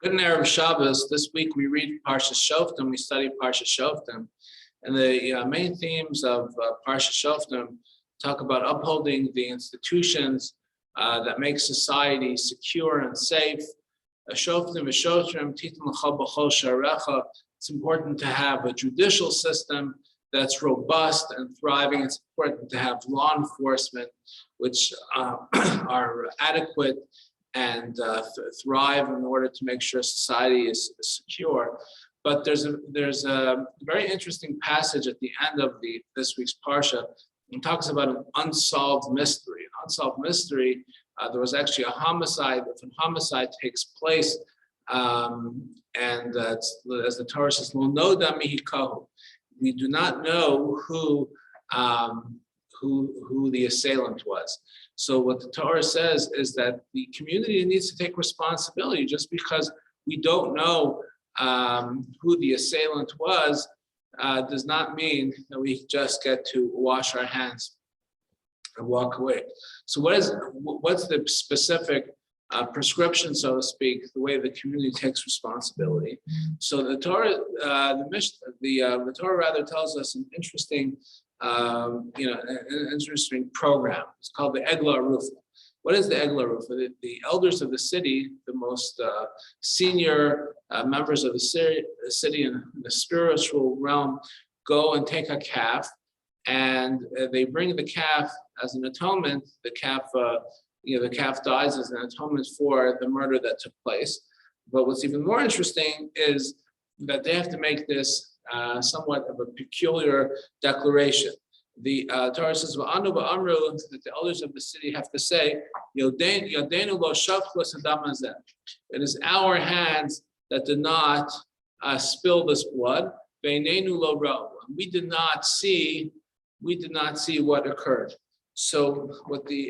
Good Erev Shabbos. This week we read Parshas Shoftim. We study Parshas Shoftim, and the main themes of Parshas Shoftim talk about upholding the institutions that make society secure and safe. Shoftim v'shotrim titin l'cha b'chol sharecha. It's important to have a judicial system that's robust and thriving. It's important to have law enforcement which are adequate and thrive in order to make sure society is secure. But there's a very interesting passage at the end of this week's parsha. It talks about an unsolved mystery. An unsolved mystery. There was actually a homicide. If a homicide takes place, and as the Torah says, "Lo noda mihi kahu," we do not know who the assailant was. So what the Torah says is that the community needs to take responsibility. Just because we don't know who the assailant was does not mean that we just get to wash our hands and walk away. So what's the specific prescription, so to speak, the way the community takes responsibility? So the Torah, the Torah rather tells us an interesting an interesting program. It's called the Egla Rufa. What is the Egla Rufa? The elders of the city, the most senior members of the city in the spiritual realm, go and take a calf, and they bring the calf as an atonement. The calf dies as an atonement for the murder that took place. But what's even more interesting is that they have to make this somewhat of a peculiar declaration. The Torah says, "V'anu ba'amru," that the elders of the city have to say, "Yodenu lo shafchus hadam hazeh." It is our hands that did not spill this blood. V'einenu lo ra'u. We did not see what occurred. So what the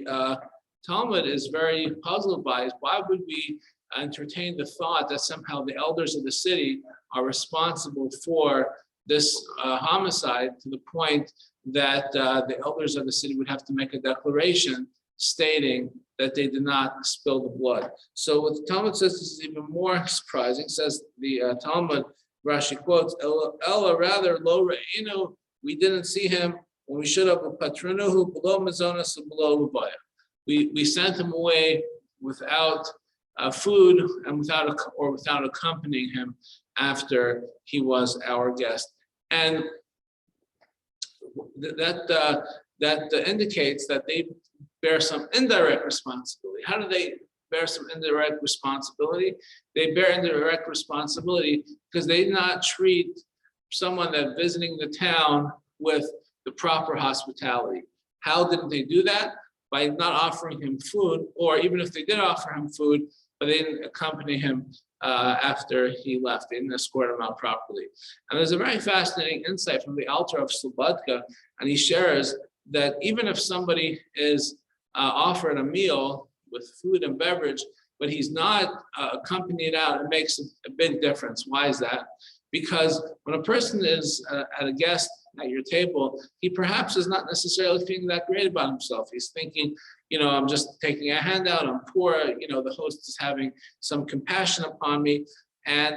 Talmud is very puzzled by is, why would we entertain the thought that somehow the elders of the city are responsible for this homicide, to the point that the elders of the city would have to make a declaration stating that they did not spill the blood. So what the Talmud says is even more surprising. It says, the Talmud, Rashi quotes, Ella, rather, lo re'inu, we didn't see him when we should have, patronuhu below mazonas below lubaya. We sent him away without food and without accompanying him after he was our guest. And that indicates that they bear some indirect responsibility. How do they bear some indirect responsibility? They bear indirect responsibility because they did not treat someone that visiting the town with the proper hospitality. How did they do that? By not offering him food, or even if they did offer him food, but they didn't accompany him after he left. They didn't escort him out properly. And there's a very fascinating insight from the Alter of Slobodka, and he shares that even if somebody is offered a meal with food and beverage, but he's not accompanied out, it makes a big difference. Why is that? Because when a person is at a guest at your table, he perhaps is not necessarily feeling that great about himself. He's thinking, I'm just taking a handout, I'm poor, the host is having some compassion upon me, and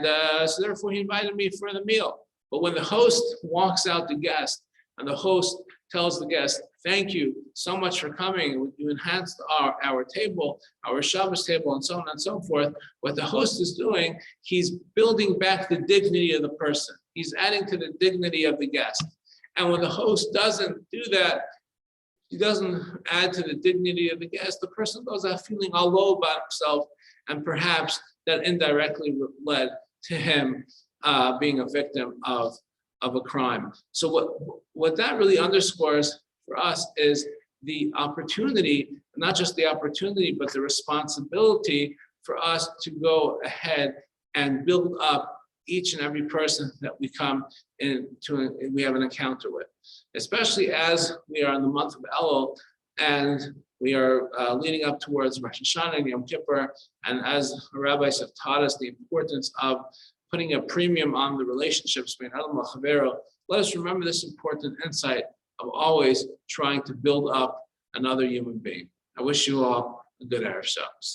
so therefore he invited me for the meal. But when the host walks out the guest, and the host tells the guest, "Thank you so much for coming, you enhanced our table, our Shabbos table," and so on and so forth, what the host is doing, he's building back the dignity of the person. He's adding to the dignity of the guest. And when the host doesn't do that, he doesn't add to the dignity of the guest, the person goes out feeling all low about himself, and perhaps that indirectly led to him being a victim of a crime. So what that really underscores for us is the opportunity, not just the opportunity, but the responsibility for us to go ahead and build up each and every person that we we have an encounter with, especially as we are in the month of Elul and we are leading up towards Rosh Hashanah and Yom Kippur, and as the rabbis have taught us the importance of putting a premium on the relationships between Adam and Chavero, let us remember this important insight of always trying to build up another human being. I wish you all a good Erev Shabbos.